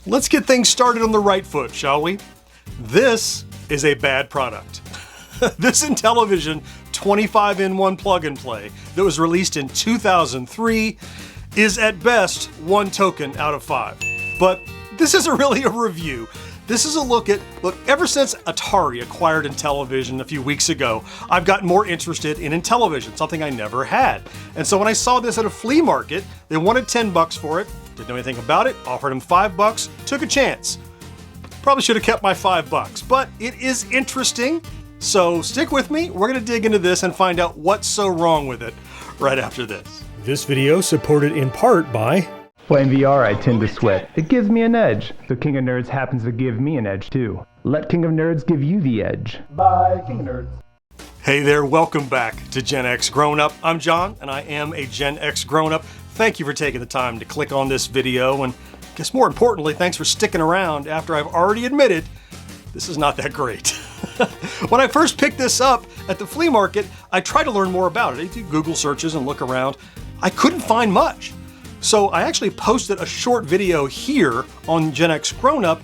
Let's get things started on the right foot, shall we? This is a bad product. This Intellivision 25-in-1 plug-and-play that was released in 2003 is at best 1 token out of 5. But this isn't really a review. This is a look, ever since Atari acquired Intellivision a few weeks ago, I've gotten more interested in Intellivision, something I never had. And so when I saw this at a flea market, they wanted $10 for it, didn't know anything about it, offered them $5, took a chance. Probably should have kept my $5, but it is interesting. So stick with me, we're gonna dig into this and find out what's so wrong with it right after this. This video supported in part by... Playing VR, I tend to sweat. It gives me an edge. So King of Nerds happens to give me an edge too. Let King of Nerds give you the edge. Bye, King of Nerds. Hey there, welcome back to GenXGrownUp. I'm John, and I am a GenXGrownUp. Thank you for taking the time to click on this video, and I guess more importantly, thanks for sticking around after I've already admitted this is not that great. When I first picked this up at the flea market, I tried to learn more about it. I did Google searches and look around. I couldn't find much. So I actually posted a short video here on GenXGrownUp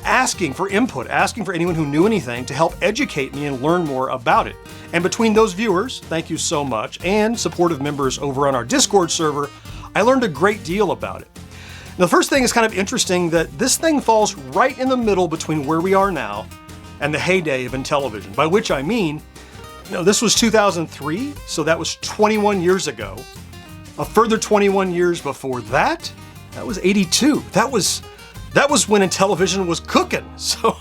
asking for input, asking for anyone who knew anything to help educate me and learn more about it. And between those viewers, thank you so much, and supportive members over on our Discord server, I learned a great deal about it. Now, the first thing is kind of interesting that this thing falls right in the middle between where we are now and the heyday of Intellivision, by which I mean, this was 2003, so that was 21 years ago. A further 21 years before that, that was 82. That was when Intellivision was cooking. So,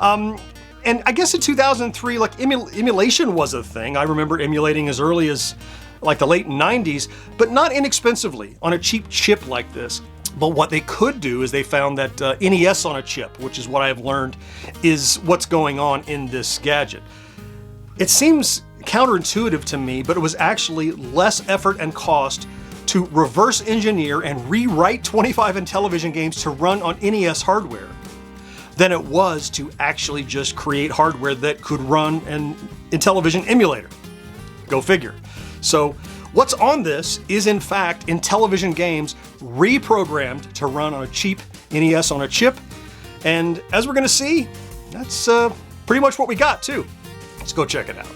and I guess in 2003, like emulation was a thing. I remember emulating as early as like the late 90s, but not inexpensively on a cheap chip like this. But what they could do is they found that NES-on-a-chip, which is what I've learned is what's going on in this gadget. It seems counterintuitive to me, but it was actually less effort and cost to reverse engineer and rewrite 25 Intellivision games to run on NES hardware than it was to actually just create hardware that could run an Intellivision emulator. Go figure. So what's on this is in fact Intellivision games reprogrammed to run on a cheap NES on a chip. And as we're gonna see, that's pretty much what we got too. Let's go check it out.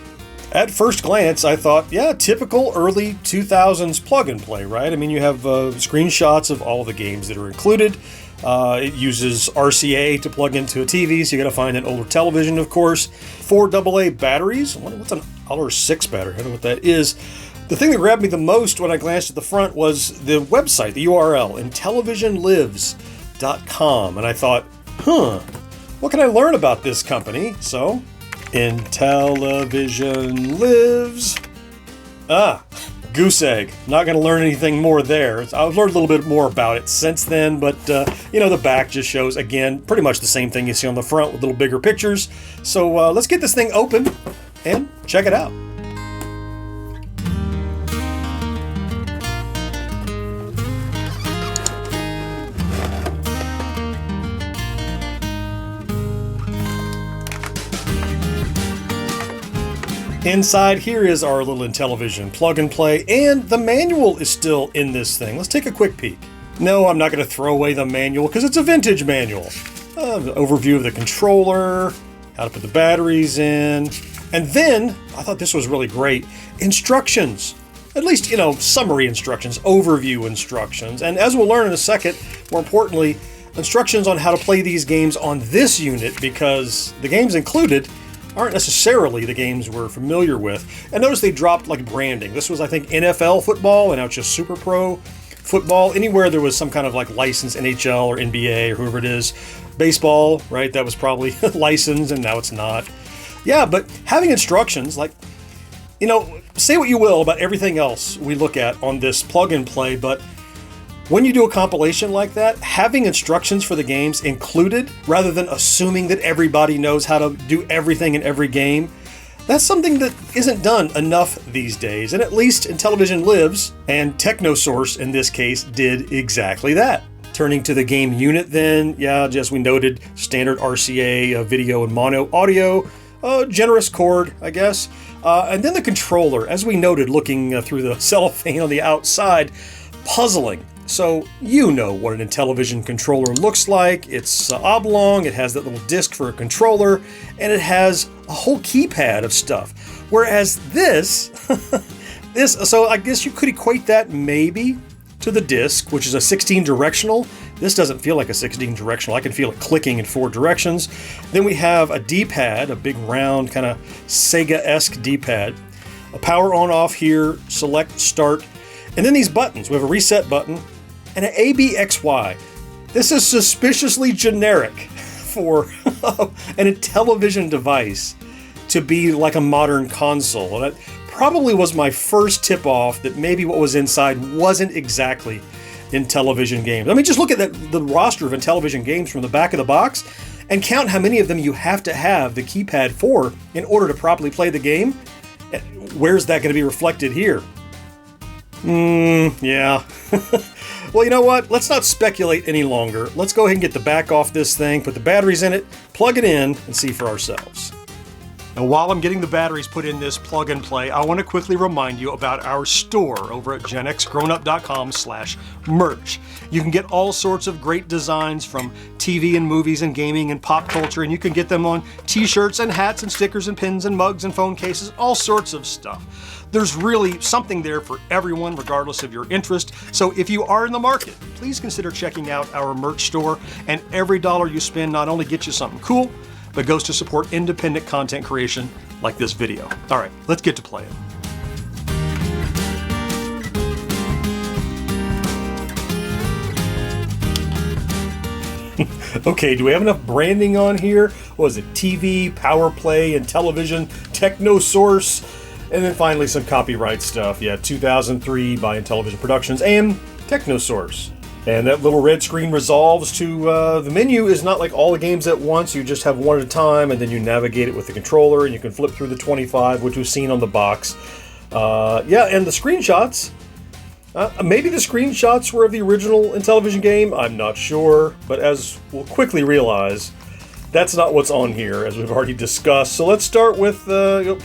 At first glance, I thought, yeah, typical early 2000s plug-and-play, right? I mean, you have screenshots of all the games that are included. It uses RCA to plug into a TV, so you gotta find an older television, of course. 4 AA batteries. What's an R6 battery? I don't know what that is. The thing that grabbed me the most when I glanced at the front was the website, the URL, Intellivisionlives.com. And I thought, what can I learn about this company? So, Intellivision lives. Goose egg. Not going to learn anything more there. I've learned a little bit more about it since then, but the back just shows, again, pretty much the same thing you see on the front with little bigger pictures. So let's get this thing open and check it out. Inside here is our little Intellivision plug-and-play, and the manual is still in this thing. Let's take a quick peek. No, I'm not going to throw away the manual because it's a vintage manual. The overview of the controller, how to put the batteries in, and then, I thought this was really great, instructions. At least, summary instructions, overview instructions, and as we'll learn in a second, more importantly, instructions on how to play these games on this unit because the games included aren't necessarily the games we're familiar with. And notice they dropped like branding. This was, I think, NFL football, and now it's just Super Pro football. Anywhere there was some kind of like licensed NHL or NBA or whoever it is. Baseball, right? That was probably licensed, and now it's not. Yeah, but having instructions, like, say what you will about everything else we look at on this plug-and-play, but when you do a compilation like that, having instructions for the games included, rather than assuming that everybody knows how to do everything in every game, that's something that isn't done enough these days. And at least Intellivision Lives, and TechnoSource in this case, did exactly that. Turning to the game unit then, yeah, as we noted, standard RCA video and mono audio, generous cord, I guess. And then the controller, as we noted, looking through the cellophane on the outside, puzzling. So you know what an Intellivision controller looks like. It's oblong, it has that little disc for a controller, and it has a whole keypad of stuff. Whereas this, so I guess you could equate that maybe to the disc, which is a 16 directional. This doesn't feel like a 16 directional. I can feel it clicking in 4 directions. Then we have a D-pad, a big round kind of Sega-esque D-pad. A power on off here, select, start, and then these buttons. We have a reset button and an ABXY. This is suspiciously generic for an Intellivision device to be like a modern console. And that probably was my first tip-off that maybe what was inside wasn't exactly Intellivision games. I mean, just look at the roster of Intellivision games from the back of the box and count how many of them you have to have the keypad for in order to properly play the game. Where's that going to be reflected here? Yeah. Well, you know what? Let's not speculate any longer. Let's go ahead and get the back off this thing, put the batteries in it, plug it in, and see for ourselves. Now, while I'm getting the batteries put in this plug and play, I want to quickly remind you about our store over at GenXGrownUp.com/merch. You can get all sorts of great designs from TV and movies and gaming and pop culture, and you can get them on t-shirts and hats and stickers and pins and mugs and phone cases, all sorts of stuff. There's really something there for everyone, regardless of your interest. So if you are in the market, please consider checking out our merch store, and every dollar you spend not only gets you something cool, but goes to support independent content creation like this video. All right, let's get to playing. Okay, do we have enough branding on here? What was it? TV, Power Play, Intellivision, TechnoSource, and then finally some copyright stuff. Yeah, 2003 by Intellivision Productions and TechnoSource. And that little red screen resolves to, the menu is not like all the games at once. You just have one at a time, and then you navigate it with the controller, and you can flip through the 25, which we've seen on the box. Yeah, and the screenshots, maybe the screenshots were of the original Intellivision game, I'm not sure, but as we'll quickly realize, that's not what's on here, as we've already discussed. So let's start with,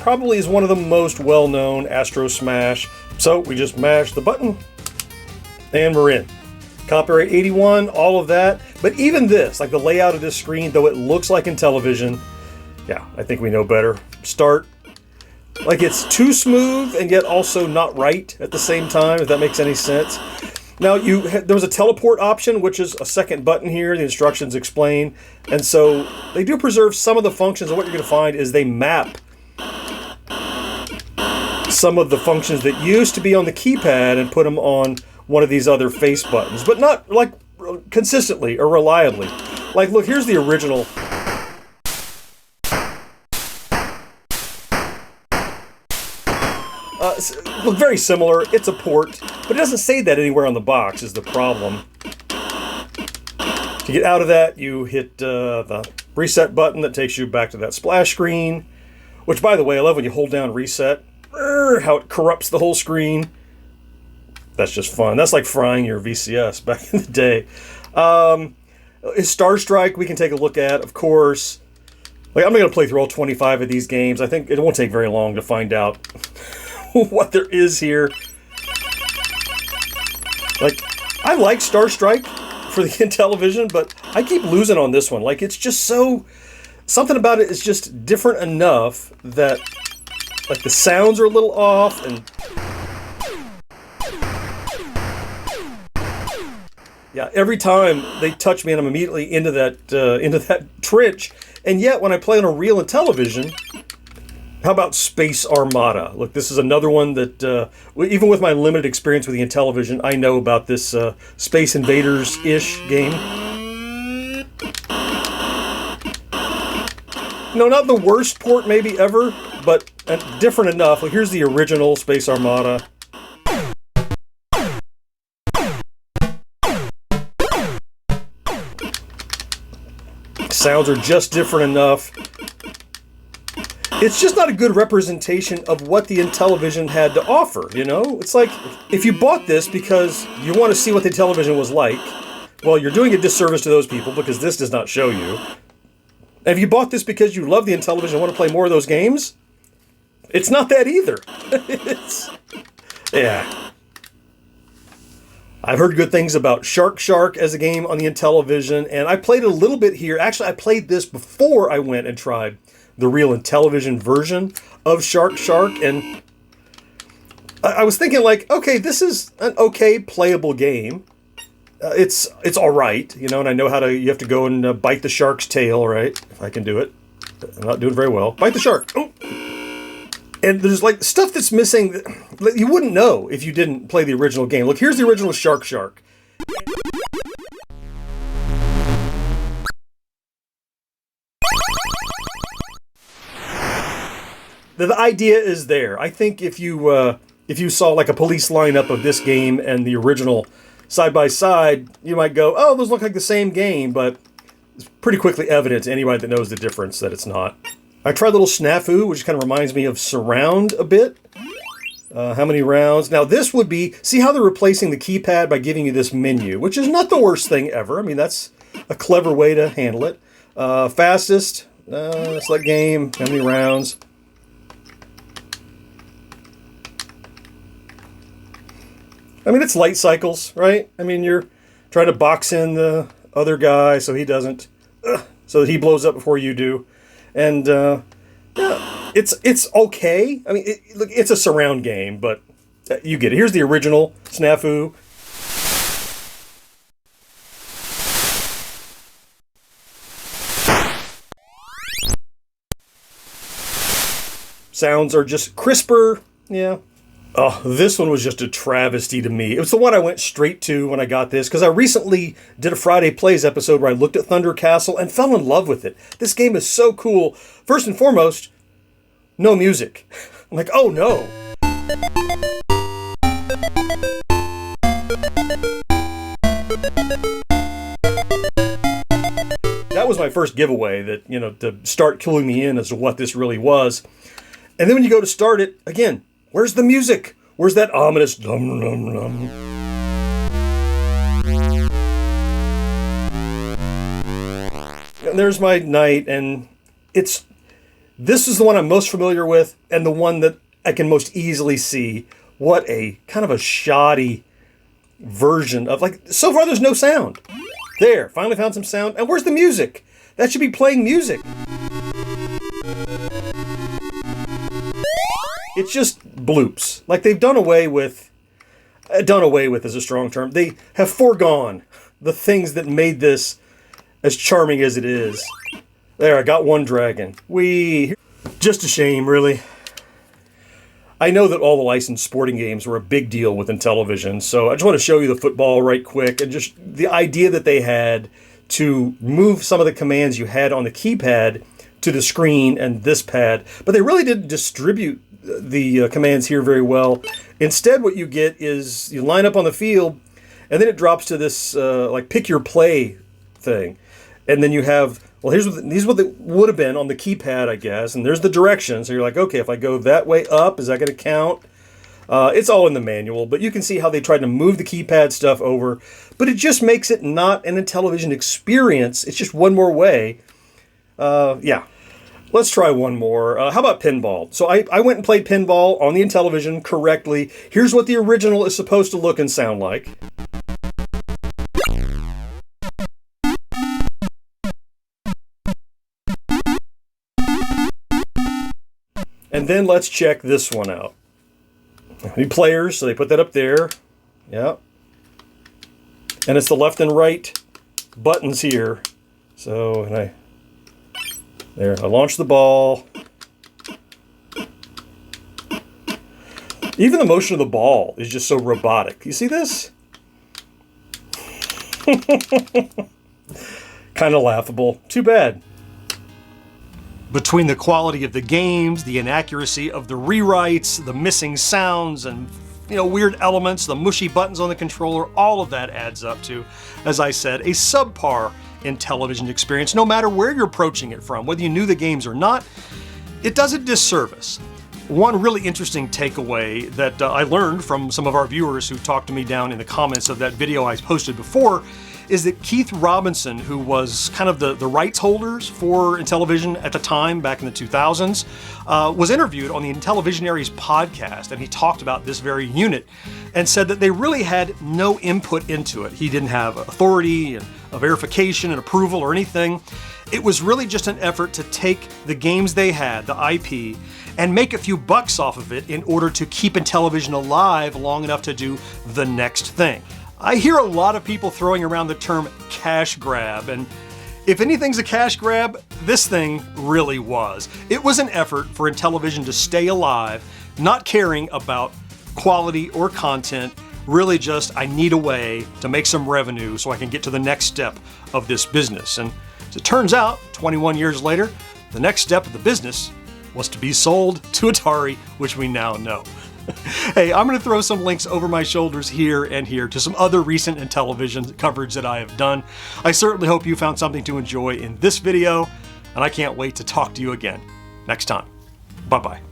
probably is one of the most well-known, Astrosmash. So we just mash the button, and we're in. Copyright 81, all of that. But even this, like the layout of this screen, though it looks like Intellivision, yeah, I think we know better. Start. Like it's too smooth and yet also not right at the same time, if that makes any sense. Now, there was a teleport option, which is a second button here. The instructions explain. And so they do preserve some of the functions, and what you're going to find is they map some of the functions that used to be on the keypad and put them on one of these other face buttons, but not like consistently or reliably. Like, look, here's the original. Look, very similar. It's a port, but it doesn't say that anywhere on the box is the problem. To get out of that, you hit the reset button that takes you back to that splash screen, which, by the way, I love when you hold down reset, how it corrupts the whole screen. That's just fun. That's like frying your VCS back in the day. Star Strike we can take a look at, of course. Like, I'm not going to play through all 25 of these games. I think it won't take very long to find out what there is here. Like, I like Star Strike for the Intellivision, but I keep losing on this one. Like, it's just so... Something about it is just different enough that, like, the sounds are a little off, and... Yeah, every time they touch me and I'm immediately into that trench. And yet, when I play on a real Intellivision, how about Space Armada? Look, this is another one that, even with my limited experience with the Intellivision, I know about this Space Invaders-ish game. No, not the worst port maybe ever, but different enough. Like, here's the original Space Armada. Sounds are just different enough. It's just not a good representation of what the Intellivision had to offer, you know? It's like, if you bought this because you want to see what the Intellivision was like, well, you're doing a disservice to those people because this does not show you. And if you bought this because you love the Intellivision and want to play more of those games, it's not that either. Yeah. I've heard good things about Shark as a game on the Intellivision, and I played it a little bit here. Actually, I played this before I went and tried the real Intellivision version of Shark, and I was thinking like, okay, this is an okay playable game. It's all right, you know, and I know how to. You have to go and bite the shark's tail, right? If I can do it, I'm not doing very well. Bite the shark. Oh. And there's like stuff that's missing that you wouldn't know if you didn't play the original game. Look, here's the original Shark. The idea is there. I think if you saw like a police lineup of this game and the original side by side, you might go, "Oh, those look like the same game," but it's pretty quickly evident to anybody that knows the difference that it's not. I tried little Snafu, which kind of reminds me of Surround a bit. How many rounds? Now this would be, see how they're replacing the keypad by giving you this menu, which is not the worst thing ever. I mean, that's a clever way to handle it. Fastest, select game, how many rounds? I mean, it's light cycles, right? I mean, you're trying to box in the other guy so he doesn't, so that he blows up before you do. And yeah, it's okay. I mean, look, it's a surround game, but you get it. Here's the original Snafu. Sounds are just crisper. Yeah. Oh, this one was just a travesty to me. It was the one I went straight to when I got this, because I recently did a Friday Plays episode where I looked at Thunder Castle and fell in love with it. This game is so cool. First and foremost, no music. I'm like, oh no. That was my first giveaway that, you know, to start cluing me in as to what this really was. And then when you go to start it, again, where's the music? Where's that ominous dum dum dum? And there's my knight, and this is the one I'm most familiar with, and the one that I can most easily see. What a kind of a shoddy version of, like, so far there's no sound. There, finally found some sound. And where's the music? That should be playing music. It's just bloops. Like they've done away with is a strong term. They have foregone the things that made this as charming as it is. There, I got one dragon. Just a shame, really. I know that all the licensed sporting games were a big deal with Intellivision, so I just want to show you the football right quick, and just the idea that they had to move some of the commands you had on the keypad to the screen and this pad, but they really didn't distribute the commands here very well. Instead, what you get is you line up on the field, and then it drops to this like pick your play thing, and then you have, well, these are what they would have been on the keypad, I guess, and there's the directions. So you're like, okay, if I go that way up, is that going to count? It's all in the manual, but you can see how they tried to move the keypad stuff over, but it just makes it not an Intellivision experience. It's just one more way. Yeah. Let's try one more. How about Pinball? So I went and played Pinball on the Intellivision correctly. Here's what the original is supposed to look and sound like. And then let's check this one out. Need players, so they put that up there. Yeah. And it's the left and right buttons here. So, there, I launched the ball. Even the motion of the ball is just so robotic. You see this? Kind of laughable. Too bad. Between the quality of the games, the inaccuracy of the rewrites, the missing sounds, and weird elements, the mushy buttons on the controller, all of that adds up to, as I said, a subpar Intellivision experience, no matter where you're approaching it from, whether you knew the games or not. It does a disservice. One really interesting takeaway that I learned from some of our viewers who talked to me down in the comments of that video I posted before is that Keith Robinson, who was kind of the rights holders for Intellivision at the time, back in the 2000s, was interviewed on the Intellivisionaries podcast, and he talked about this very unit and said that they really had no input into it. He didn't have authority and a verification and approval or anything. It was really just an effort to take the games they had, the IP, and make a few bucks off of it in order to keep Intellivision alive long enough to do the next thing. I hear a lot of people throwing around the term cash grab, and if anything's a cash grab, this thing really was. It was an effort for Intellivision to stay alive, not caring about quality or content, really just, I need a way to make some revenue so I can get to the next step of this business. And as it turns out, 21 years later, the next step of the business was to be sold to Atari, which we now know. Hey, I'm going to throw some links over my shoulders here and here to some other recent Intellivision coverage that I have done. I certainly hope you found something to enjoy in this video, and I can't wait to talk to you again next time. Bye-bye.